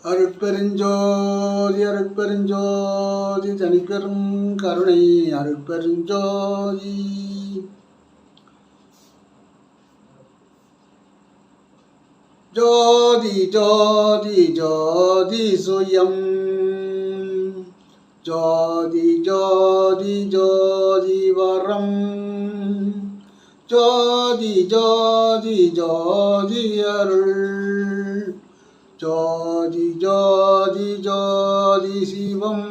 அருட்பெருஞ்சோதி அருட்பெருஞ்சோதி தனிப்பெரும் கருணை அருட்பெருஞ்சோதி. ஜோதி ஜோதி ஜோதி சுயம் ஜோதி ஜோதி ஜோதி வரம் ஜோதி ஜோதி ஜோதி அருள் ஜோதி ஜோதி ஜோதி சிவம்.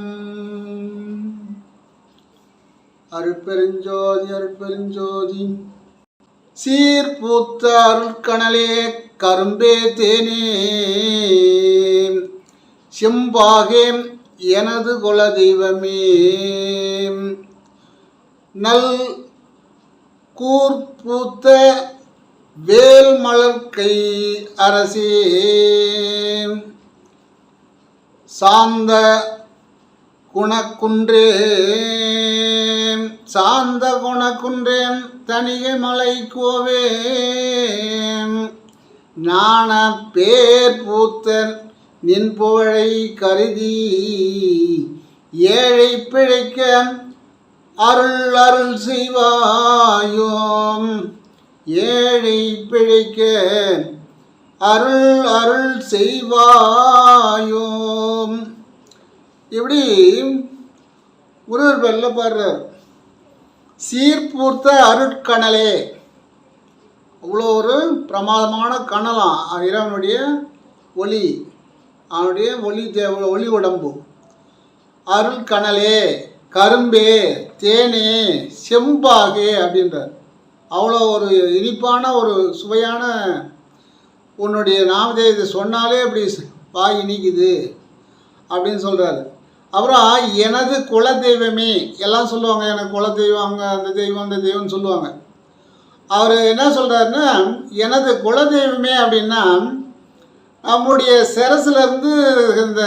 அருட்பெருஞ்சோதி அருட்பெருஞ்சோதி. சீர்பூத்த அருட்கணலே கரும்பே தேனே செம்பாகே எனது குல தெய்வமே நல் கூர்பூத்த வேல் மலர்கை அரசே சாந்த குணக்குன்றே சாந்த குணக்குன்றேன் தனிகை மலை கோவே நாண பேர் பூத்த நின் புகழை கருதி ஏழை பிழைக்க அருள் அருள் செய்வாயோம் ஏழை பிழைக்க அருள் அருள் செய்வாயோம். இப்படி ஒருவர் வெள்ள பாடுறார். சீர்பூர்த்த அருட்கணலே, அவ்வளோ ஒரு பிரமாதமான கணலாம் இறைவனுடைய ஒளி, அவனுடைய ஒளி உடம்பு. அருட்கணலே கரும்பே தேனே செம்பாகே அப்படின்றார். அவ்வளோ ஒரு இனிப்பான ஒரு சுவையான உன்னுடைய நாமதேயத்தை சொன்னாலே அப்படி வாய் இனிக்குது அப்படின்னு சொல்கிறாரு. அப்புறம் எனது குல தெய்வமே எல்லாம் சொல்லுவாங்க, எனக்கு குல தெய்வம் அவங்க அந்த தெய்வம் அந்த தெய்வம்னு சொல்லுவாங்க. அவர் என்ன சொல்கிறாருன்னா, எனது குல தெய்வமே அப்படின்னா நம்முடைய சிரசுலேருந்து இந்த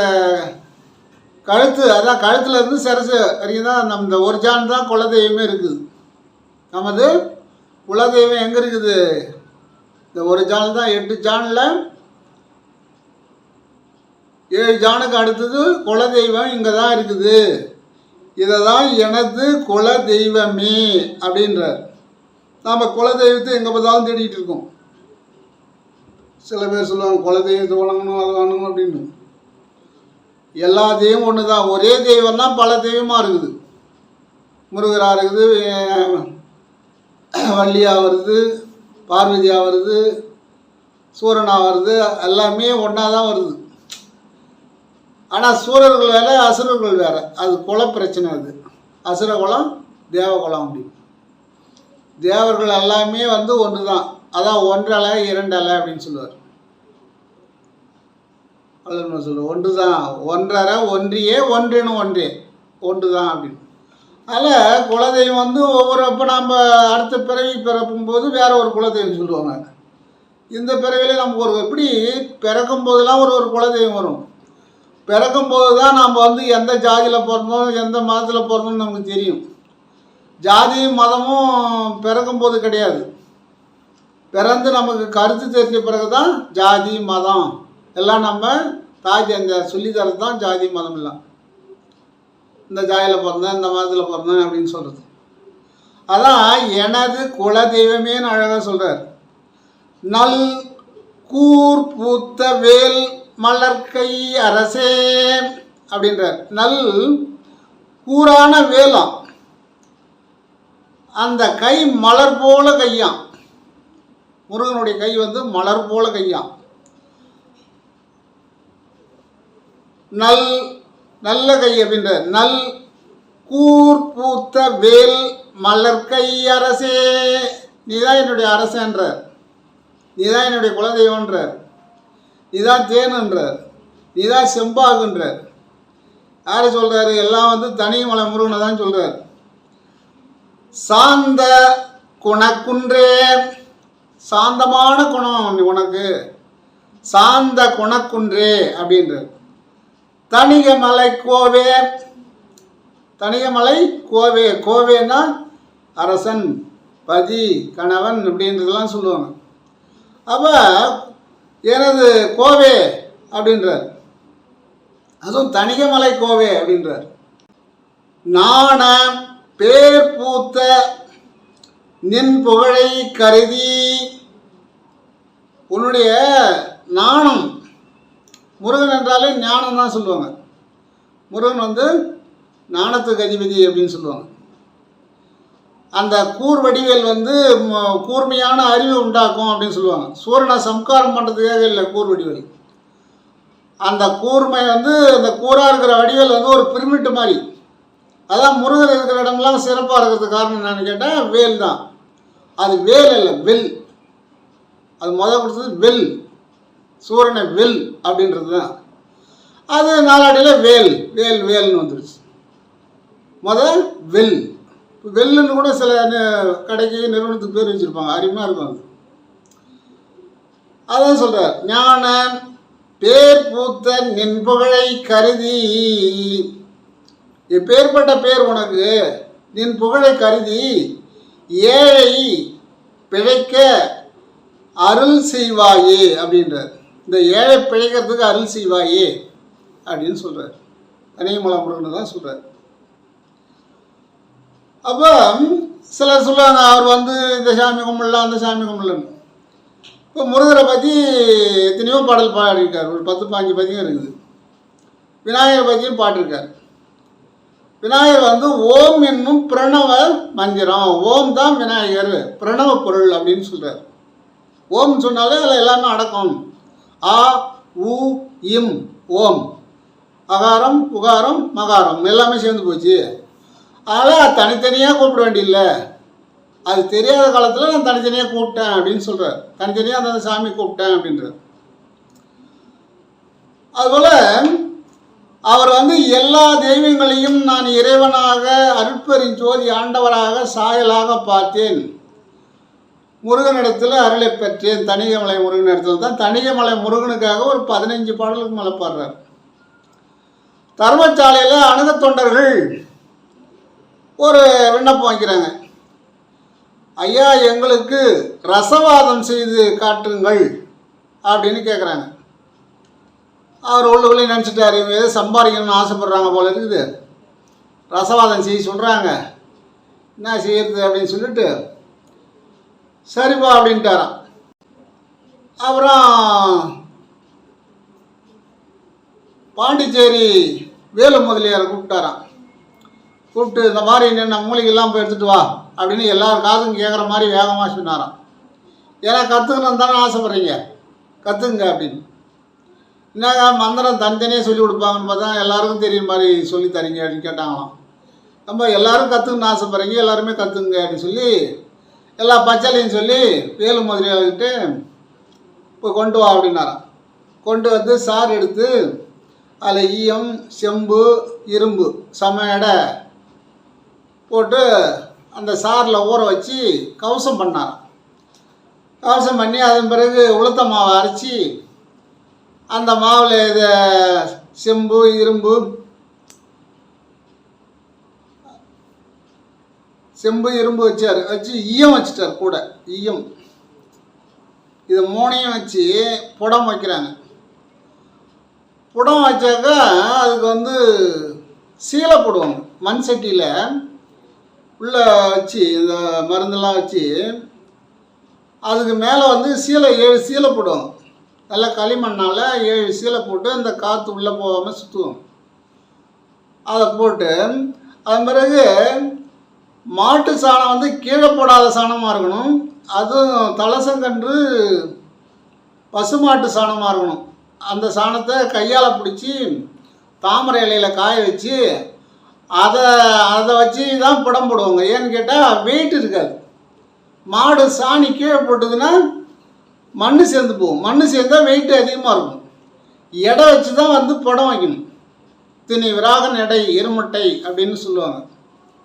கழுத்து, அதான் கழுத்துலேருந்து சிரசு வரைக்கும் தான் நம்ம ஒரு ஜான் தான் குல தெய்வமே இருக்குது. நமது குலதெய்வம் எங்கே இருக்குது? இந்த ஒரு ஜான் தான். 8 ஜானில் 7 ஜானுக்கு அடுத்தது குலதெய்வம் இங்கே தான் இருக்குது. இதை தான் எனது குல தெய்வமே அப்படின்றார். நாம் குலதெய்வத்தை எங்கே பார்த்தாலும் தேடிட்டு இருக்கோம். சில பேர் சொல்லுவாங்க குலதெய்வத்தை வணங்கணும் அது வணங்கணும் அப்படின்னு. எல்லா தெய்வம் ஒன்று தான். ஒரே தெய்வம் தான் பல தெய்வமாக இருக்குது. முருகராக இருக்குது, வள்ளியாக வருது, பார்வதியாக வருது, சூரனாக வருது, எல்லாமே ஒன்றா தான் வருது. ஆனால் சூரர்கள் வேறு அசுரர்கள் வேறு. அது குல பிரச்சனை. அது அசுர குலம் தேவ குலம். அப்படி தேவர்கள் எல்லாமே ஒன்று தான். அதான் ஒன்றலை 2 அலை அப்படின்னு சொல்லுவார். அது சொல்லுவார் ஒன்று தான், ஒன்றரை ஒன்றியே ஒன்றினும் ஒன்றே ஒன்று தான் அப்படின்னு. அதில் குலதெய்வம் ஒவ்வொரு இப்போ நம்ம அடுத்த பிறவி பிறக்கும்போது வேற ஒரு குலதெய்வம் சொல்லுவாங்க. இந்த பிறவிலே நமக்கு ஒரு எப்படி பிறக்கும் போதெல்லாம் ஒரு குலதெய்வம் வரும். பிறக்கும்போது தான் நம்ம எந்த ஜாதியில் பிறந்தோம் எந்த மதத்தில் பிறந்தோம்னு நமக்கு தெரியும். ஜாதி மதமும் பிறக்கும்போது கிடையாது. பிறந்து நமக்கு கருத்து தெரிஞ்ச பிறகு தான் ஜாதி மதம் எல்லாம் நம்ம தாய் அந்த சொல்லித்தரது தான் ஜாதி மதம் எல்லாம். இந்த ஜாதியில் பிறந்தேன் இந்த மதத்தில் பிறந்தேன் அப்படின்னு சொல்கிறது. அதான் எனது குல தெய்வமேன்னு அழகாக சொல்கிறார். நல் கூர் பூத்த வேல் மலர்கை அரசே அப்படின்றார். நல் கூரான வேலம், அந்த கை மலர் போல கையாம். முருகனுடைய கை மலர் போல கையாம். நல் நல்ல கை அப்படின்ற நல் கூர் பூத்த வேல் மலர்கை அரசே, நீதான் என்னுடைய அரசன்றார். நீதான் என்னுடைய குலதெய்வன்றார். நீதான் தேனுன்றார். நீதான் செம்பாகுன்றார். யார் சொல்கிறாரு? எல்லாம் தனிமலை முருகனை தான் சொல்கிறார். சாந்த குணக்குன்றே, சாந்தமான குணம் உனக்கு, சாந்த குணக்குன்றே அப்படின்றார். தணிகமலை கோவே, தணிகமலை கோவே, கோவேன்னா அரசன் பதி கணவன் அப்படின்றதெல்லாம் சொல்லுவாங்க. அப்போ எனது கோவே அப்படின்றார். அதுவும் தணிகமலை கோவே அப்படின்றார். நாண பேர் பூத்த நின் புகழை கருதி, உன்னுடைய நாணம், முருகன் என்றாலே ஞானம் தான் சொல்லுவாங்க. முருகன் வந்து ஞானத்துக்கு அதிபதி அப்படின்னு சொல்லுவாங்க. அந்த கூர் வடிவேல் வந்து கூர்மையான அறிவு உண்டாக்கும் அப்படின்னு சொல்லுவாங்க. சூரனை சம்காரம் பண்ணுறதுக்காக இல்லை கூர் வடிவேல். அந்த கூர்மை வந்து அந்த கூராக இருக்கிற வடிவேல் வந்து ஒரு பிரிமிட்டு மாதிரி. அதான் முருகர் இருக்கிற இடம்லாம் சிறப்பாக இருக்கிறதுக்கு காரணம் என்னன்னு கேட்டால் வேல் தான். அது வேல் இல்லை, வெல். அது கொடுத்தது வெல், சூரனை வெல் அப்படின்றது தான். அது நாளாடியில் வேல் வேல் வேல்னு வந்துடுச்சு. வெல், வெல்லுன்னு கூட சில கடைக்கு நிறுவனத்துக்கு பேர் வச்சுருப்பாங்க, அருமையாக இருக்கும் அது. அதான் சொல்கிறார், ஞான பேர் பூத்த நின் புகழை கருதி, எப்பேற்பட்ட பேர் உனக்கு, நின் புகழை கருதி ஏழை பிழைக்க அருள் செய்வாயே அப்படின்றார். இந்த ஏழை பிழைக்கிறதுக்கு அருள் செய்வாயே அப்படின்னு சொல்கிறார். தனியமலை முருகன் தான் சொல்கிறார். அப்போ சிலர் சொல்லுவாங்க, அவர் வந்து இந்த சாமி கும்பிடலாம் அந்த சாமி கும்பிடலன்னு. இப்போ முருகரை பற்றி எத்தனையோ பாடல் பாடியிருக்கார், ஒரு 10-15 பதியம் இருக்குது. விநாயகரை பற்றியும் பாட்டிருக்கார். விநாயகர் வந்து ஓம் என்னும் பிரணவ மந்திரம், ஓம் தான் விநாயகர், பிரணவ பொருள் அப்படின்னு சொல்கிறார். ஓம் சொன்னாலே அதில் எல்லாமே அடக்கம். ஆ உ இம் ஓம், அகாரம் உகாரம் மகாரம் எல்லாமே சேர்ந்து போச்சு. அதனால் தனித்தனியாக கூப்பிட வேண்டியில்லை. அது தெரியாத காலத்தில் நான் தனித்தனியாக கூப்பிட்டேன் அப்படின்னு சொல்கிறார். தனித்தனியாக அந்த சாமி கூப்பிட்டேன் அப்படின்றார். அதுபோல் அவர் வந்து எல்லா தெய்வங்களையும் நான் இறைவனாக அருட்பெருஞ்சோதி ஆண்டவராக சாயலாக பார்த்தேன், முருகனிடத்தில் அருளை பெற்றேன். தணிகமலை முருகன் இடத்துல தான் தணிகமலை முருகனுக்காக ஒரு 15 பாடலுக்கு மேலே பாடுறார். தர்மசாலையில் அணுக தொண்டர்கள் ஒரு விண்ணப்பம் வைக்கிறாங்க. ஐயா, எங்களுக்கு ரசவாதம் செய்து காட்டுங்கள் அப்படின்னு கேட்குறாங்க. அவர் உள்ளுக்குள்ளே நினச்சிட்டார், இவங்க எது சம்பாதிக்கணும்னு ஆசைப்படுறாங்க போல இருக்குது, ரசவாதம் செய்ய சொல்கிறாங்க, என்ன செய்யறது அப்படின்னு சொல்லிட்டு சரிப்பா அப்படின்ட்டாராம். அப்புறம் பாண்டிச்சேரி வேலு முதலியாரை கூப்பிட்டாராம். கூப்பிட்டு இந்த மாதிரி என்னென்ன மூலிகைலாம் போய் எடுத்துகிட்டு வா அப்படின்னு எல்லாரும் காதும் கேட்குற மாதிரி வேகமாக சொன்னாராம். ஏன்னா கற்றுக்கணும் தானே ஆசைப்பட்றீங்க, கற்றுங்க அப்படின்னு. என்னங்க மந்திரம் தனித்தனியாக சொல்லி கொடுப்பாங்கன்னு பார்த்தா எல்லாருக்கும் தெரியுற மாதிரி சொல்லி தரீங்க அப்படின்னு கேட்டாங்களாம். நம்ம எல்லோரும் கற்றுக்கணும்னு ஆசைப்பட்றீங்க, எல்லாருமே கற்றுங்க அப்படின்னு சொல்லி எல்லா பச்சாலையும் சொல்லி வேலு முதலியார்கிட்ட இப்போ கொண்டு வா அப்படின்னாராம். கொண்டு வந்து சார் எடுத்து அதில் ஈயம் செம்பு இரும்பு சம எடை போட்டு அந்த சாரில் ஊற வச்சு கவசம் பண்ணார். கவசம் பண்ணி அதன் பிறகு உளுத்த மாவை அரைச்சி அந்த மாவில் இதை செம்பு இரும்பு வச்சு ஈயம் வச்சுட்டார். கூட ஈயம் இது 3ஐயும் வச்சு புடம் வைக்கிறாங்க. புடம் வச்சாக்கா அதுக்கு வந்து சீலை போடுவாங்க. மண் சட்டியில் உள்ளே வச்சு இந்த மருந்தெல்லாம் வச்சு அதுக்கு மேலே வந்து 7 சீலை போடுவாங்க. நல்லா களிமண்ணால் 7 சீலை போட்டு அந்த காற்று உள்ளே போகாமல் சுற்றுவாங்க. அதை போட்டு அதன் பிறகு மாட்டு சாணம் வந்து கீழே போடாத சாணமாக இருக்கணும். அதுவும் தலசங்கன்று பசுமாட்டு சாணமாக இருக்கணும். அந்த சாணத்தை கையால் பிடிச்சி தாமரை இலையில் காய வச்சு அதை வச்சு தான் புடம் போடுவாங்க. ஏன்னு கேட்டால் வெயிட் இருக்காது. மாடு சாணி கீழே போட்டதுன்னா மண் சேர்ந்து போகும். மண் சேர்ந்தால் வெயிட் அதிகமாக இருக்கும். எடை வச்சு தான் வந்து புடம் வைக்கணும். இத்தனை விராகன் எடை இருமட்டை அப்படின்னு சொல்லுவாங்க.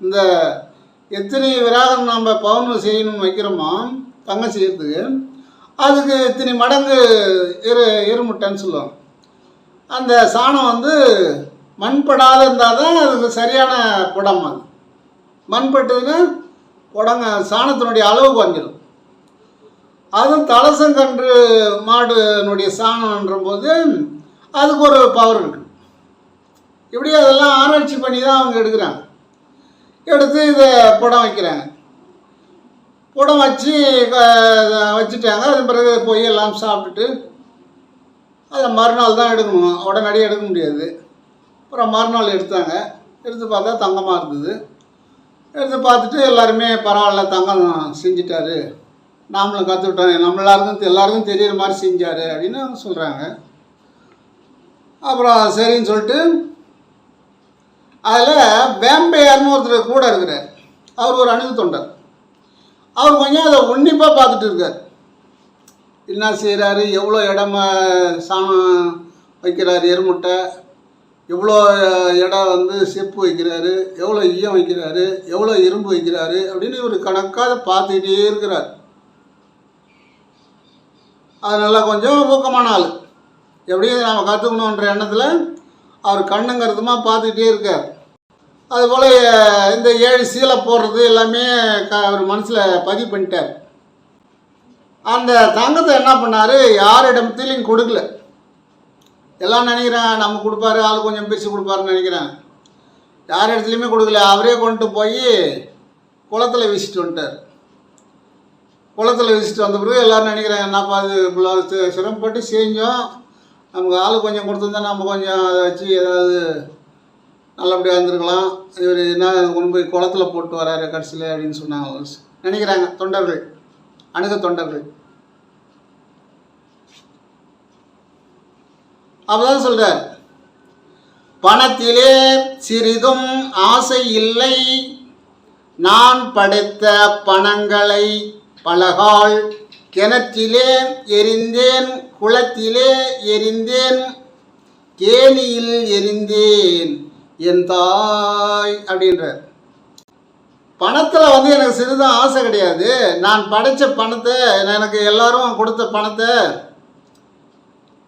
இந்த எத்தனை விராகன் நம்ம பவுன் செய்யணும்னு வைக்கிறோமோ தங்கம் செய்யறதுக்கு, அதுக்கு இத்தனை மடங்கு இருமுட்டைன்னு சொல்லுவாங்க. அந்த சாணம் வந்து மண்படாத இருந்தால் தான் அதுக்கு சரியான புடம். அது மண்பட்டதுன்னா புடங்க சாணத்தினுடைய அளவு குறைஞ்சிடும். அதுவும் தலசங்கன்று மாடுனுடைய சாணம்ன்ற போது அதுக்கு ஒரு பவர் இருக்குது. இப்படியே அதெல்லாம் ஆராய்ச்சி பண்ணி தான் அவங்க எடுக்கிறாங்க. எடுத்து இதை படம் வைக்கிறாங்க. படம் வச்சுட்டாங்க. அது பிறகு போய் எல்லாம் சாப்பிட்டுட்டு அதை மறுநாள் தான் எடுக்கணும், உடனடியாக எடுக்க முடியாது. அப்புறம் மறுநாள் எடுத்தாங்க. எடுத்து பார்த்தா தங்கமாக இருந்தது. எடுத்து பார்த்துட்டு எல்லாருமே பரவாயில்ல, தங்கம் செஞ்சிட்டாரு, நாமளும் கற்றுக்கிட்டோம், எல்லாருக்கும் தெரிகிற மாதிரி செஞ்சார் அப்படின்னு அவங்க சொல்கிறாங்க. அப்புறம் சரின்னு சொல்லிட்டு அதில் வேம்பையார்னு ஒருத்தர் கூட இருக்கிறார். அவர் ஒரு அணுகு தொண்டர். அவர் கொஞ்சம் அதை உன்னிப்பாக பார்த்துட்டு இருக்கார். என்ன செய்கிறாரு, எவ்வளோ இடமா சாணம் வைக்கிறாரு, எருமுட்டை எவ்வளோ இடம் செப்பு வைக்கிறாரு, எவ்வளோ ஈயம் வைக்கிறாரு, எவ்வளோ இரும்பு வைக்கிறாரு அப்படின்னு ஒரு கணக்காக பார்த்துக்கிட்டே இருக்கிறார். அது நல்லா கொஞ்சம் ஊக்கமான ஆள். எப்படியும் நம்ம கற்றுக்கணுன்ற எண்ணத்தில் அவர் கண்ணுங்கிறதுமா பார்த்துக்கிட்டே இருக்கார். அதுபோல் இந்த 7 சீலை போடுறது எல்லாமே அவர் மனசில் பதிவு பண்ணிட்டார். அந்த தங்கத்தை என்ன பண்ணார், யாரிடத்திலையும் கொடுக்கல. எல்லாம் நினைக்கிறேன் நம்ம கொடுப்பாரு, ஆள் கொஞ்சம் பிரித்து கொடுப்பாருன்னு நினைக்கிறேன். யார் இடத்துலையுமே கொடுக்கல. அவரே கொண்டு போய் குளத்தில் வீசிட்டு வந்துட்டார். குளத்தில் வீசிட்டு வந்த பிறகு எல்லோரும் நினைக்கிறேன், என்னப்பா அது இவ்வளோ சிரமப்பட்டு செஞ்சோம், நமக்கு ஆள் கொஞ்சம் கொடுத்துருந்தா நம்ம கொஞ்சம் அதை வச்சு ஏதாவது நல்லபடியாக இருந்திருக்கலாம். இவர் என்ன கொண்டு போய் குளத்தில் போட்டு வராரு கடைசியில் அப்படின்னு சொன்னாங்க நினைக்கிறாங்க தொண்டர்கள், அணுக தொண்டர்கள். அப்பதான் சொல்றார், பணத்திலே சிறிதும் ஆசை இல்லை, நான் படைத்த பணங்களை பலகால் கிணற்றிலே எரிந்தேன், குளத்திலே எரிந்தேன், கேணியில் எரிந்தேன் என் தாய் அப்படின்றார். பணத்தில் எனக்கு சிறிதும் ஆசை கிடையாது. நான் படைத்த பணத்தை, எனக்கு எல்லாரும் கொடுத்த பணத்தை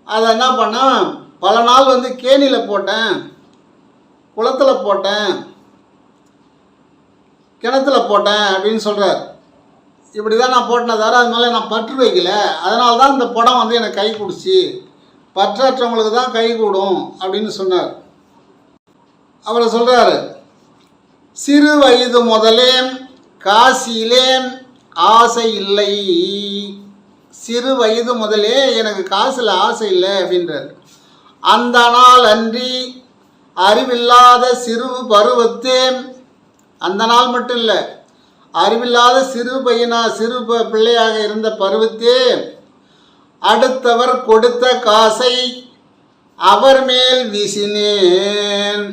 அதை என்ன பண்ணேன், பல நாள் கேணியில் போட்டேன், குளத்தில் போட்டேன், கிணத்துல போட்டேன் அப்படின்னு சொல்கிறார். இப்படி தான் நான் போட்டேன் தவிர அது மேலே நான் பற்று வைக்கல. அதனால தான் இந்த படம் எனக்கு கை கொடுச்சி, பற்றற்றவங்களுக்கு தான் கை கூடும் அப்படின்னு சொன்னார். அவரை சொல்கிறாரு, சிறு வயது முதலே காசியிலே ஆசை இல்லை, சிறு வயது முதலே எனக்கு காசில் ஆசை இல்லை அப்படின்றார். அந்த நாள் அன்றி அறிவில்லாத சிறு பருவத்தே, அந்த நாள் மட்டும் இல்லை, அறிவில்லாத சிறு பிள்ளையாக இருந்த பருவத்தே அடுத்தவர் கொடுத்த காசை அவர் மேல் வீசினேன்.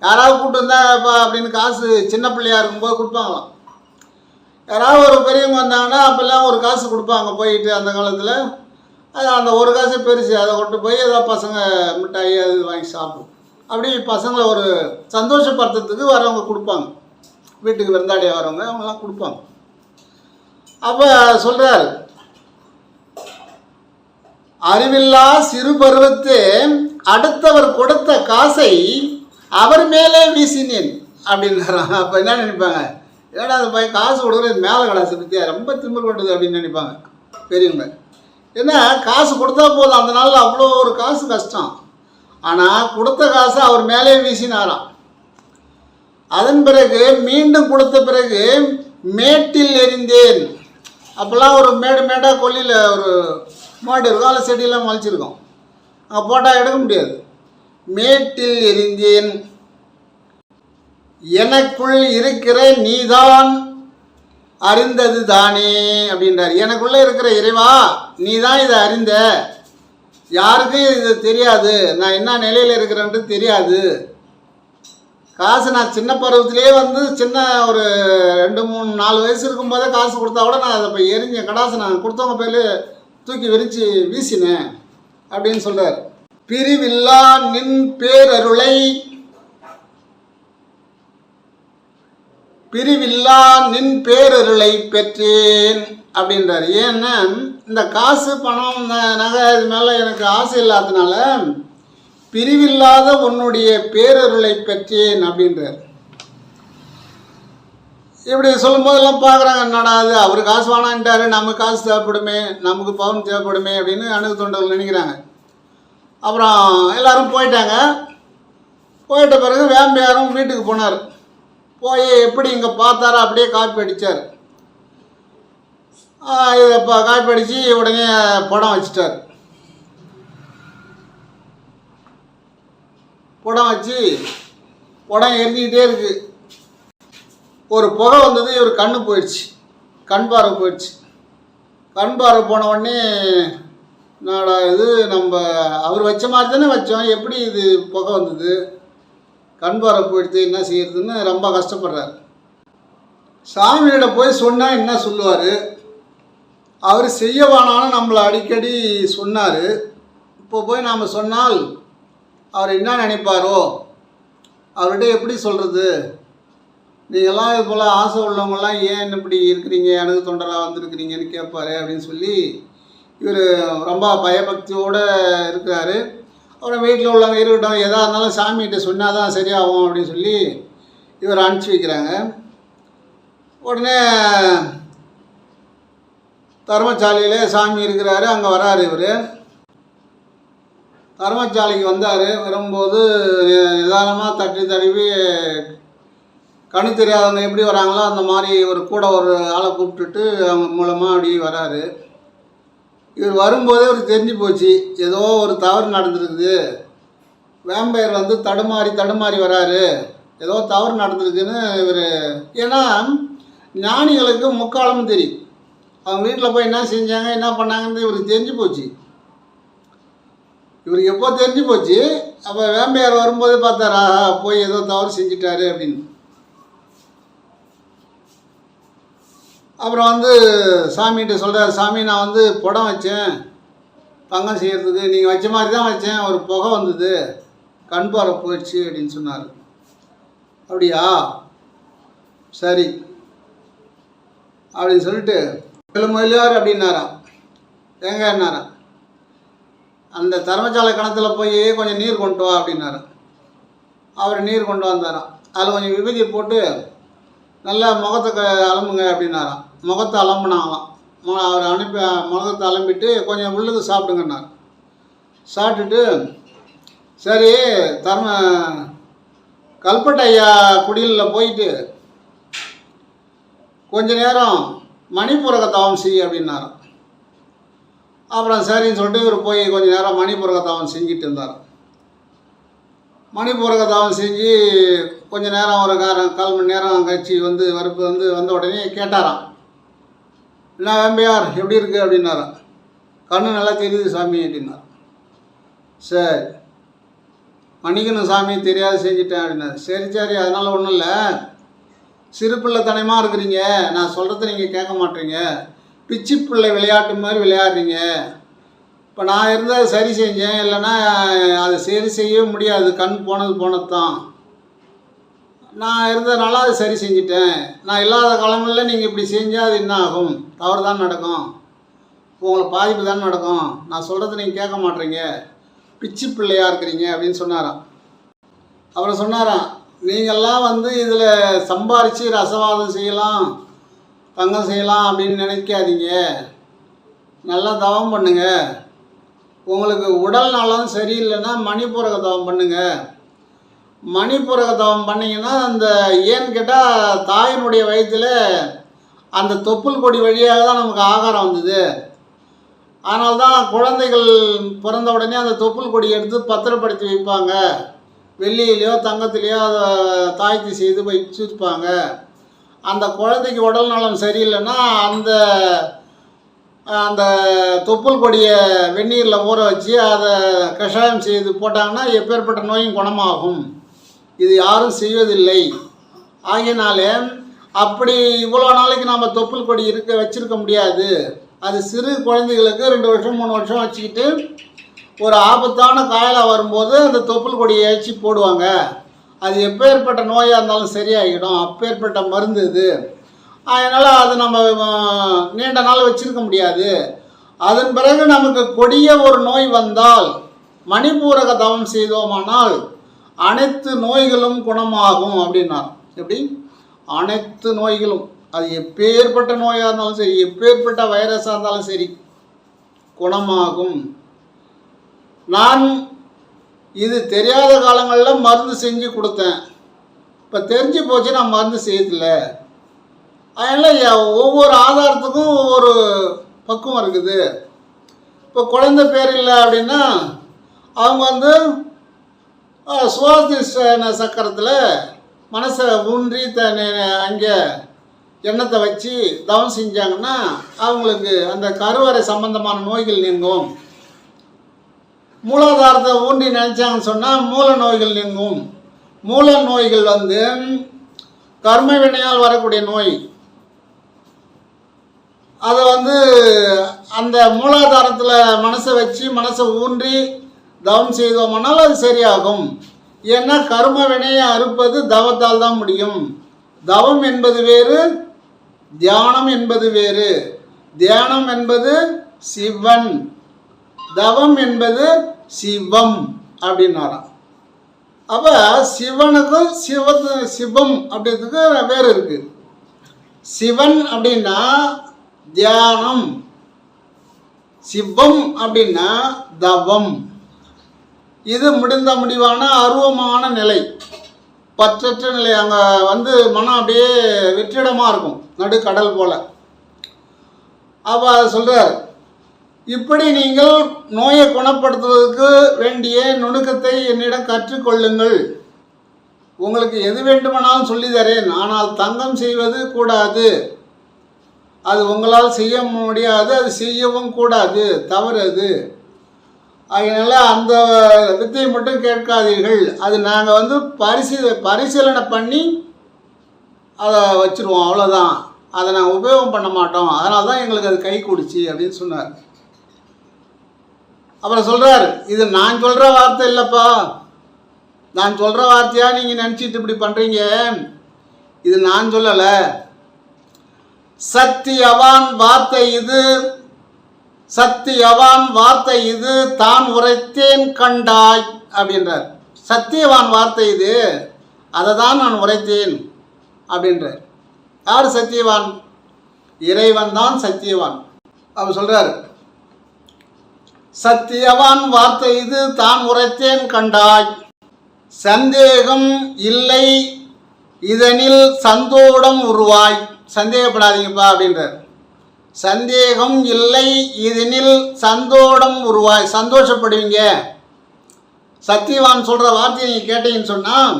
யாராவது கூப்பிட்டு வந்தாப்பா அப்படின்னு காசு சின்ன பிள்ளையாக இருக்கும்போது கொடுப்பாங்களாம். யாராவது ஒரு பெரியவங்க வந்தாங்கன்னா அப்போல்லாம் ஒரு காசு கொடுப்பாங்க போயிட்டு. அந்த காலத்தில் அது அந்த ஒரு காசு பெருசு, அதை கொண்டு போய் ஏதாவது பசங்க மிட்டாய் அது வாங்கி சாப்பிடும். அப்படி பசங்களை ஒரு சந்தோஷப்படுத்துறதுக்கு வரவங்க கொடுப்பாங்க, வீட்டுக்கு விருந்தாடியாக வரவங்க அவங்கெல்லாம் கொடுப்பாங்க. அப்போ சொல்கிறார், அறிவில்லா சிறு பருவத்து அடுத்தவர் கொடுத்த காசை அவர் மேலே வீசினேன் அப்படின்றான். அப்போ என்ன நினைப்பாங்க, ஏன்னா அது பையன் காசு கொடுக்குறது மேலே கடாசை பற்றியா ரொம்ப திமிர் கொண்டது அப்படின்னு நினைப்பாங்க பெரியவங்க. ஏன்னா காசு கொடுத்தா போதும், அந்த நாளில் அவ்வளோ ஒரு காசு கஷ்டம். ஆனால் கொடுத்த காசை அவர் மேலே வீசினாராம். அதன் பிறகு மீண்டும் கொடுத்த பிறகு மேட்டில் எரிந்தேன். அப்போல்லாம் ஒரு மேடாக கொல்லியில் ஒரு மாடு இருக்கும், அதில் செடியெல்லாம் மலிச்சிருக்கோம், அங்கே போட்டால் எடுக்க முடியாது. மேட்டில் எரிந்தேன், எனக்குள் இருக்கிற நீதான் அறிந்தது தானே அப்படின்றார். எனக்குள்ளே இருக்கிற இறைவா நீ தான் இதை அறிந்த, யாருக்கும் இது தெரியாது, நான் என்ன நிலையில் இருக்கிறேன்ட்டு தெரியாது. காசு நான் சின்ன பருவத்திலே சின்ன ஒரு 2-3-4 வயசு இருக்கும்போதே காசு கொடுத்தா கூட நான் அதை இப்போ எரிஞ்சேன், கடாசை நான் கொடுத்தவங்க பேர் தூக்கி விரித்து வீசினேன் அப்படின்னு சொல்கிறார். பிரிவில்லா நின் பேரருளை, பிரிவில்லா நின் பேரருளை பெற்றேன் அப்படின்றார். ஏன்னா இந்த காசு பணம் நகை இது மேலே எனக்கு ஆசை இல்லாததுனால பிரிவில்லாத உன்னுடைய பேரருளை பெற்றேன் அப்படின்றார். இப்படி சொல்லும் போதெல்லாம் பார்க்குறாங்க, என்னடா அது அவர் காசு வானான்ட்டாரு, நமக்கு காசு தேவைப்படுமே, நமக்கு பவுன் தேவைப்படுமே அப்படின்னு அணுகு தொண்டர்கள் நினைக்கிறாங்க. அப்புறம் எல்லோரும் போயிட்டாங்க. போயிட்ட பிறகு வேம்பையாரும் வீட்டுக்கு போனார். போய் எப்படி இங்கே பார்த்தாரோ அப்படியே காப்பி அடித்தார். இதை காப்பி அடித்து உடனே படம் வச்சிட்டார். படம் வச்சு படம் எரிஞ்சிக்கிட்டே இருக்குது. ஒரு புகை வந்தது, இவர் கண்ணு போயிடுச்சு, கண் பார்வை போயிடுச்சு. கண் பார்வை போன உடனே என்னடா இது, நம்ம அவர் வச்ச மாதிரி தானே வச்சோம், எப்படி இது புகை வந்தது, கண் பார்வை போயிடுது, என்ன செய்யறதுன்னு ரொம்ப கஷ்டப்படுறார். சாமியிட போய் சொன்னால் என்ன சொல்லுவார்? அவர் செய்ய வேணான்னு நம்மளை அடிக்கடி சொன்னார். இப்போ போய் நாம் சொன்னால் அவர் என்ன நினைப்பாரோ, அவர்கிட்ட எப்படி சொல்கிறது? நீங்கள்லாம் இது போல் ஆசை உள்ளவங்களாம் ஏன் இப்படி இருக்கிறீங்க, எனக்கு தொண்டராக வந்திருக்கிறீங்கன்னு கேட்பாரு அப்படின்னு சொல்லி இவர் ரொம்ப பயபக்தியோடு இருக்கிறாரு. அப்புறம் வீட்டில் உள்ளவங்க இருக்கட்டும், எதாக இருந்தாலும் சாமிகிட்ட சொன்னால் தான் சரியாகும் அப்படின்னு சொல்லி இவர் அனுப்பிச்சி வைக்கிறாங்க. உடனே தர்மசாலையிலே சாமி இருக்கிறாரு, அங்கே வராரு. இவர் தர்மசாலைக்கு வந்தார். வரும்போது நிதானமாக தட்டி தடவி கண்ணு தெரியாதவங்க எப்படி வராங்களோ அந்த மாதிரி கூட ஒரு ஆளை கூப்பிட்டுட்டு அவங்க மூலமாக அப்படி வராரு. இவர் வரும்போதே இவருக்கு தெரிஞ்சு போச்சு, ஏதோ ஒரு தவறு நடந்திருக்குது. வேம்பையர் வந்து தடுமாறி வராரு, ஏதோ தவறு நடந்திருக்குன்னு இவர். ஏன்னா ஞானிகளுக்கு முக்காலமும் தெரியும், அவங்க வீட்டில் போய் என்ன செஞ்சாங்க என்ன பண்ணாங்கன்னு இவருக்கு தெரிஞ்சு போச்சு. இவருக்கு எப்போ தெரிஞ்சு போச்சு. அப்போ வேம்பையார் வரும்போதே பார்த்தாரா, போய் ஏதோ தவறு செஞ்சிட்டாரு அப்படின்னு. அப்புறம் வந்து சாமிகிட்ட சொல்கிறார், சாமி நான் வந்து படம் வச்சேன் பங்கம் செய்கிறதுக்கு, நீங்கள் வச்ச மாதிரி தான் வச்சேன், ஒரு புகை வந்தது, கண் பார்வை போயிடுச்சு அப்படின்னு சொன்னார். அப்படியா, சரி அப்படின்னு சொல்லிட்டு முதலியார் அப்படின்னாராம். என்னாராம், அந்த தர்மசாலை கிணத்துல போய் கொஞ்சம் நீர் கொண்டு வா அப்படின்னாராம். அவர் நீர் கொண்டு வந்தாராம். அதில் கொஞ்சம் விபூதியை போட்டு நல்லா முகத்தை அலம்புங்க அப்படின்னாராம். முகத்தை அலம்புனாங்களாம். அவர் அனுப்பி முகத்தை அலம்பிட்டு கொஞ்சம் உள்ளுக்கு சாப்பிடுங்கன்னார். சாப்பிட்டுட்டு சரி கல்பட்டை ஐயா குடிலில் போயிட்டு கொஞ்ச நேரம் மணிப்பூரக தவம் செய் அப்படின்னாராம். அப்புறம் சரின்னு சொல்லிட்டு இவர் போய் கொஞ்ச நேரம் மணிப்பூரக தவம் செஞ்சுட்டு இருந்தார். மணிப்பூரக தவம் செஞ்சு கொஞ்ச நேரம் ஒரு 1/4 மணி நேரம் கழிச்சு வந்த உடனே கேட்டாராம், என்ன வேம்பையார் எப்படி இருக்குது அப்படின்னாராம். கண்ணு நல்லா தெரியுது சாமி அப்படின்னார். சரி மன்னிக்கணும் சாமி, தெரியாது செஞ்சுட்டேன் அப்படின்னாரு. சரி அதனால் ஒன்றும் இல்லை, சிறு பிள்ளைத்தனமாக இருக்கிறீங்க, நான் சொல்கிறத நீங்கள் கேட்க மாட்டீங்க, பிச்சி பிள்ளை விளையாட்டு மாதிரி விளையாடுறீங்க. இப்போ நான் இருந்தால் சரி செஞ்சேன், இல்லைன்னா அதை சரி செய்யவே முடியாது, கண் போனது தான். நான் இருந்ததுனால அதை சரி செஞ்சிட்டேன். நான் இல்லாத காலங்களில் நீங்கள் இப்படி செஞ்சால் அது என்ன ஆகும்? தவறு தான் நடக்கும், உங்களுக்கு பாதிப்பு தான் நடக்கும். நான் சொல்கிறத நீங்கள் கேட்க மாட்டீங்க, பிச்சி பிள்ளையாக இருக்கிறீங்க அப்படின்னு சொன்னாராம். அப்புறம் சொன்னாராம், நீங்கள்லாம் இதில் சம்பாரித்து ரசவாதம் செய்யலாம், பங்கம் செய்யலாம் அப்படின்னு நினைக்காதீங்க. நல்லா தவம் பண்ணுங்க. உங்களுக்கு உடல் நலம் சரியில்லைன்னா மணிப்பூரக தவம் பண்ணுங்க. மணிப்பூரக தவம் பண்ணிங்கன்னா அந்த ஏன்னு கேட்டால் தாயினுடைய வயிற்றில் அந்த தொப்புள் கொடி வழியாக தான் நமக்கு ஆகாரம் வந்தது. அதனால தான் குழந்தைகள் பிறந்த உடனே அந்த தொப்புள் கொடி எடுத்து பத்திரப்படுத்தி வைப்பாங்க, வெள்ளியிலையோ தங்கத்திலையோ அதை தாய்ச்சி செய்து வச்சுருப்பாங்க. அந்த குழந்தைக்கு உடல் நலம் சரியில்லைன்னா அந்த தொப்புள் கொடியை வெந்நீரில் ஊற வச்சு அதை கஷாயம் செய்து போட்டாங்கன்னா எப்பேற்பட்ட நோயும் குணமாகும். இது யாரும் செய்வதில்லை. ஆகியனாலே அப்படி இவ்வளோ நாளைக்கு நம்ம தொப்புள் கொடி வச்சுருக்க முடியாது. அது சிறு குழந்தைகளுக்கு 2 வருஷம் 3 வருஷம் வச்சுக்கிட்டு ஒரு ஆபத்தான காயலாக வரும்போது அந்த தொப்புள் கொடியை அழிச்சு போடுவாங்க. அது எப்பேற்பட்ட நோயாக இருந்தாலும் சரியாகிடும், அப்பேற்பட்ட மருந்து இது. அதனால் அது நம்ம நீண்ட நாள் வச்சுருக்க முடியாது. அதன் பிறகு நமக்கு கொடிய ஒரு நோய் வந்தால் மணிப்பூரக தவம் செய்தோமானால் அனைத்து நோய்களும் குணமாகும் அப்படின்னார். எப்படி? அனைத்து நோய்களும், அது எப்பேற்பட்ட நோயாக இருந்தாலும் சரி, எப்பேற்பட்ட வைரஸாக இருந்தாலும் சரி குணமாகும். நான் இது தெரியாத காலங்களில் மருந்து செஞ்சு கொடுத்தேன், இப்போ தெரிஞ்சு போச்சு நான் மருந்து செய்யறதில்ல. அதனால் ஒவ்வொரு ஆதாரத்துக்கும் ஒவ்வொரு பக்குவம் இருக்குது. இப்போ குழந்தை பேர் இல்லை அப்படின்னா அவங்க வந்து சுவாதிஷ்டான சக்கரத்தில் மனசை ஊன்றி அங்கே எண்ணத்தை வச்சு தவம் செஞ்சாங்கன்னா அவங்களுக்கு அந்த கருவறை சம்பந்தமான நோய்கள் நீங்கும். மூலாதாரத்தை ஊன்றி நினச்சாங்கன்னு சொன்னால் மூல நோய்கள் நீங்கும். மூல நோய்கள் வந்து கர்ம வினையால் வரக்கூடிய நோய். அதை வந்து அந்த மூலாதாரத்தில் மனசை வச்சு மனசை ஊன்றி தவம் செய்தோம்னால் அது சரியாகும். ஏன்னா கர்ம வினையை அறுப்பது தவத்தால் தான் முடியும். தவம் என்பது வேறு, தியானம் என்பது வேறு. தியானம் என்பது சிவன், தவம் என்பது சிவம் அப்படின்னாராம். அப்போ சிவனுக்கும் சிவம் அப்படின்றதுக்கு வேறு இருக்கு. சிவன் அப்படின்னா தியானம், சிவம் அப்படின்னா தவம். இது முடிவான அருவமான நிலை, பற்றற்ற நிலை. அங்கே வந்து மனம் அப்படியே வெற்றிடமாக இருக்கும், நடுக்கடல் போல். அப்போ அதை சொல்கிறார், இப்படி நீங்கள் நோயை குணப்படுத்துவதற்கு வேண்டிய நுணுக்கத்தை என்னிடம் கற்றுக்கொள்ளுங்கள். உங்களுக்கு எது வேண்டுமானாலும் சொல்லி தரேன், ஆனால் தங்கம் செய்வது கூடாது. அது உங்களால் செய்ய முடியாது, அது செய்யவும் கூடாது, தவறு அது. அதனால் அந்த வித்தையை மட்டும் கேட்காதீர்கள். அது நாங்கள் வந்து பரிசீலனை பண்ணி அதை வச்சுருவோம், அவ்வளோதான். அதை நாங்கள் உபயோகம் பண்ண மாட்டோம், அதனால தான் எங்களுக்கு அது கை கூடிச்சு அப்படின்னு சொன்னார். அப்புறம் சொல்கிறார், இது நான் சொல்கிற வார்த்தை இல்லைப்பா, நான் சொல்கிற வார்த்தையாக நீங்கள் நினச்சிட்டு இப்படி பண்ணுறீங்க, இது நான் சொல்லலை. சத்தியவான் வார்த்தை இது, சத்தியவான் வார்த்தை இது, தான் உரைத்தேன் கண்டாய் அப்படின்றார். சத்தியவான் வார்த்தை இது, அதை தான் நான் உரைத்தேன் அப்படின்றார். யார் சத்தியவான்? இறைவன் தான் சத்தியவான். அவர் சொல்கிறார், சத்தியவான் வார்த்தை இது, தான் உரைத்தேன் கண்டாய், சந்தேகம் இல்லை இதனில் சந்தோடம் உருவாய். சந்தேகப்படாதீங்கப்பா அப்படின்றார். சந்தேகம் இல்லை இதனில் சந்தோடம் உருவாய், சந்தோஷப்படுவீங்க. சத்தியவான் சொல்கிற வார்த்தையை நீங்கள் கேட்டீங்கன்னு சொன்னால்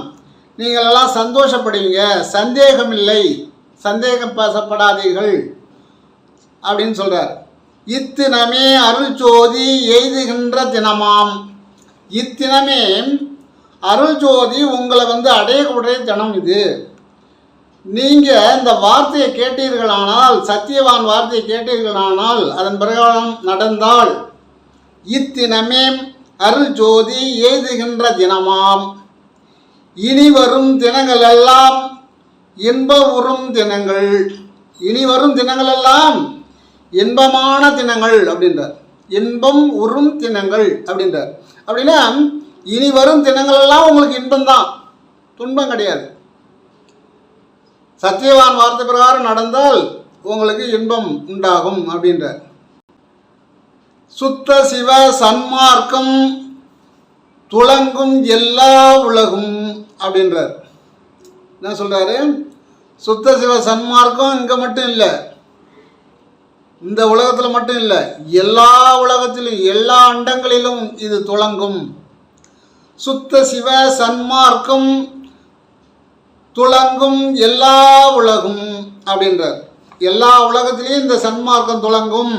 நீங்கள் எல்லாம் சந்தோஷப்படுவீங்க. சந்தேகம் இல்லை, சந்தேகம் பேசப்படாதீர்கள் அப்படின்னு சொல்கிறார். இத்தினமே அருள் ஜோதி எய்துகின்ற தினமாம். இத்தினமே அருள் ஜோதி உங்களை வந்து அடையக்கூடிய தினம் இது. நீங்கள் இந்த வார்த்தையை கேட்டீர்களானால், சத்தியவான் வார்த்தையை கேட்டீர்களானால், அதன் பிரகாரம் நடந்தால், இத்தினமே அருள் ஜோதி எய்துகின்ற தினமாம். இனி வரும் தினங்கள் எல்லாம் இன்ப உறும் தினங்கள். இனி வரும் தினங்கள் எல்லாம் இன்பமான தினங்கள் அப்படின்றார். இன்பம் உறும் தினங்கள் அப்படின்றார். அப்படின்னா இனி வரும் தினங்கள் எல்லாம் உங்களுக்கு இன்பம்தான், துன்பம் கிடையாது. சத்தியவான் வார்த்தை பிரகாரம் நடந்தால் உங்களுக்கு இன்பம் உண்டாகும் அப்படின்றார். சுத்த சிவ சன்மார்க்கம் துளங்கும் எல்லா உலகும் அப்படின்றார். என்ன சொல்றாரு? சுத்த சிவ சன்மார்க்கம் இங்கே மட்டும் இல்லை, இந்த உலகத்தில் மட்டும் இல்லை, எல்லா உலகத்திலும் எல்லா அண்டங்களிலும் இது துளங்கும். சுத்த சிவ சன்மார்க்கம் துளங்கும் எல்லா உலகும் அப்படின்றார். எல்லா உலகத்திலையும் இந்த சன்மார்க்கம் துளங்கும்.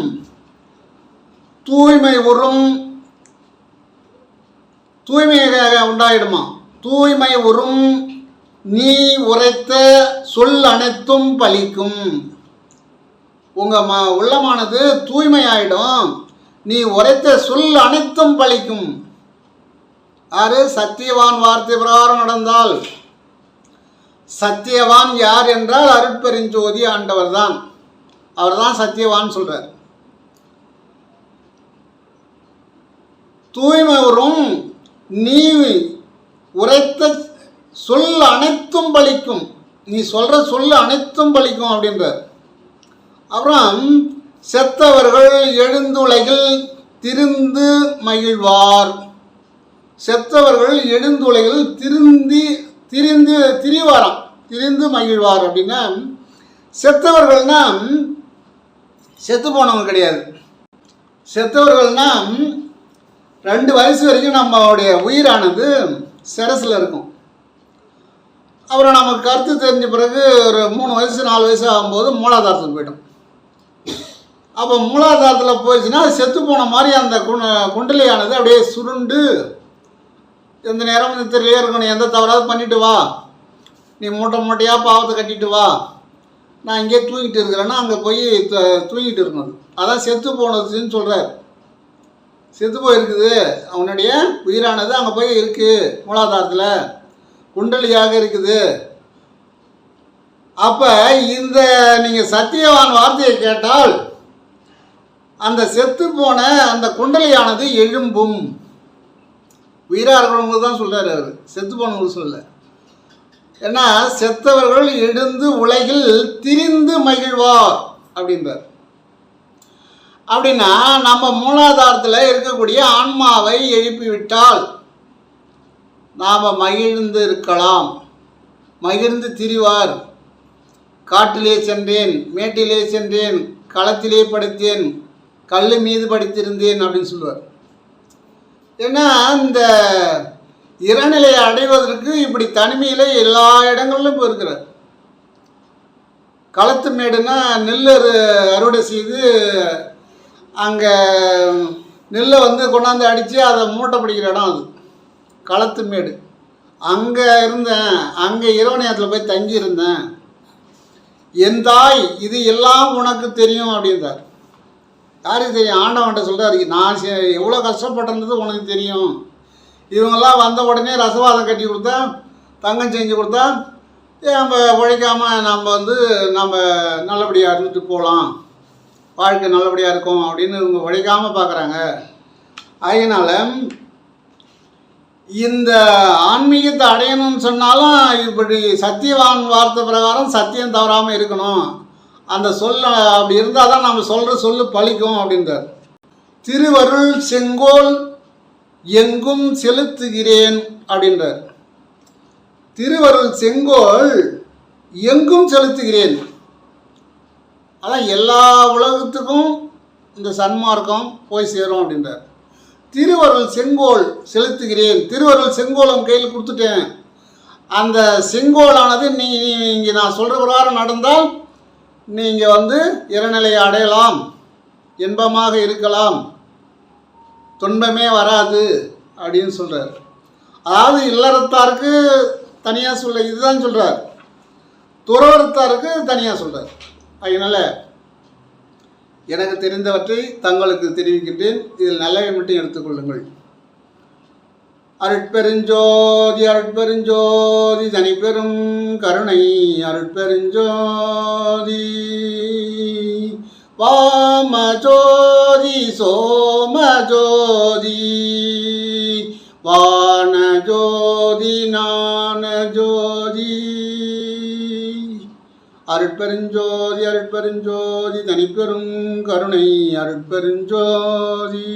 தூய்மை உறும், தூய்மையாக உண்டாயிடுமா. தூய்மை உறும் நீ உரைத்த சொல் அனைத்தும் பலிக்கும். உங்கள் உள்ளமானது தூய்மையாயிடும், நீ உரைத்த சொல் அனைத்தும் பலிக்கும். யாரு? சத்தியவான் வார்த்தை பிரகாரம் நடந்தால். சத்தியவான் யார் என்றால் அருட்பெருஞ்சோதி ஆண்டவர் தான். அவர் தான் சத்தியவான் சொல்றார். தூய்மை வரும் நீ உரைத்த சொல் அனைத்தும் பலிக்கும். நீ சொல்ற சொல் அனைத்தும் பலிக்கும் அப்படின்றார். அப்புறம் செத்தவர்கள் எழுந்துலகில் திரிந்து மகிழ்வார். செத்தவர்கள் எழுந்துலகில் திரிந்து மகிழ்வார். அப்படின்னா செத்தவர்கள்னா செத்து போனவங்க கிடையாது. செத்தவர்கள்னா 2 வயசு வரைக்கும் நம்மளுடைய உயிரானது சிரசில் இருக்கும். அப்புறம் நமக்கு கருத்து தெரிஞ்ச பிறகு ஒரு 3 வயசு 4 வயசு ஆகும்போது மூலாதாரத்துக்கு போய்டும். அப்போ மூலாதாரத்தில் போயிடுச்சுன்னா செத்து போன மாதிரி அந்த குண்டலியானது அப்படியே சுருண்டு எந்த நேரம் நித்திரையிலே இருக்கணும். எந்த தவறாவது பண்ணிட்டு வா, நீ மூட்டையாக பாவத்தை கட்டிட்டு வா, நான் இங்கே தூங்கிட்டு இருக்கிறேன்னா அங்கே போய் தூங்கிட்டு இருக்கணும். அதான் செத்து போனதுன்னு சொல்கிறார். செத்து போயிருக்குது, அவனுடைய உயிரானது அங்கே போய் இருக்குது, மூலாதாரத்தில் குண்டலியாக இருக்குது. அப்போ இந்த நீங்கள் சத்தியவான் வார்த்தையை கேட்டால் அந்த செத்து போன அந்த குண்டலியானது எழும்பும். உயிராக இருக்கிறவங்களுக்கு தான் சொல்கிறார் அவர், செத்து போனவங்களுக்கு சொல்ல. ஏன்னா செத்தவர்கள் எழுந்து உலகில் திரிந்து மகிழ்வார் அப்படின்றார். அப்படின்னா நம்ம மூலாதாரத்தில் இருக்கக்கூடிய ஆன்மாவை எழுப்பிவிட்டால் நாம் மகிழ்ந்து இருக்கலாம். மகிழ்ந்து திரிவார். காட்டிலே சென்றேன், மேட்டிலே சென்றேன், களத்திலே படுத்தேன், கல் மீது படுத்திருந்தேன் அப்படின்னு சொல்லுவார். ஏன்னா இந்த இறைநிலையை அடைவதற்கு இப்படி தனிமையில் எல்லா இடங்களிலும் போயிருக்கிறார். களத்து மேடுனா நெல் அறுவடை செய்து அங்கே நெல்லை கொண்டாந்து அடித்து அதை மூட்டை பிடிக்கிற இடம் அது களத்து மேடு. அங்கே இருந்தேன், அங்கே இரவு நேரத்தில் போய் தங்கியிருந்தேன். என் தாய் இது எல்லாம் உனக்கு தெரியும் அப்படின்றார். யாருக்கு தெரியும்? ஆண்டவன்கிட்ட சொல்கிறாரு, நான் எவ்வளோ கஷ்டப்பட்டது உனக்கு தெரியும். இவங்கெல்லாம் வந்த உடனே ரசவாதம் கட்டி கொடுத்தா, தங்கம் செஞ்சு கொடுத்தா, நம்ம உழைக்காமல் நம்ம நல்லபடியாக இருந்துட்டு போகலாம், வாழ்க்கை நல்லபடியாக இருக்கும் அப்படின்னு இவங்க உழைக்காமல் பார்க்குறாங்க. அதனால் இந்த ஆன்மீகத்தை அடையணும்னு சொன்னாலும் இப்படி சத்தியவான் வார்த்தை பிரகாரம் சத்தியம் தவறாமல் இருக்கணும். அந்த சொல்ல அப்படி இருந்தால் தான் நம்ம சொல்கிற சொல்லு பழிக்கும் அப்படின்றார். திருவருள் செங்கோல் எங்கும் செலுத்துகிறேன் அப்படின்றார். திருவருள் செங்கோல் எங்கும் செலுத்துகிறேன். அதான் எல்லா உலகத்துக்கும் இந்த சன்மார்க்கம் போய் சேரும் அப்படின்றார். திருவருள் செங்கோல் செலுத்துகிறேன். திருவருள் செங்கோலம் கையில் கொடுத்துட்டேன். அந்த செங்கோலானது நீங்கள் நான் சொல்கிற பிரகாரம் நடந்தால் நீங்கள் இறைநிலையை அடையலாம், இன்பமாக இருக்கலாம், துன்பமே வராது அப்படின்னு சொல்கிறார். அதாவது இல்லறத்தாருக்கு தனியாக சொல்ல இதுதான் சொல்கிறார், துறவரத்தாருக்கு தனியாக சொல்கிறார். அதனால் எனக்கு தெரிந்தவற்றை தங்களுக்கு தெரிவிக்கின்றேன். இதில் நல்லவை மட்டும் எடுத்துக்கொள்ளுங்கள். அருட்பெருஞ்சோதி அருட்பெருஞ்சோதி தனிப்பெரும் கருணை அருட்பெருஞ்சோதி வாமஜோதி சோமஜோதி வானஜோதி ஞானஜோதி அருட்பெருஞ்சோதி அருட்பெருஞ்சோதி தனிப்பெரும் கருணை அருட்பெருஞ்சோதி.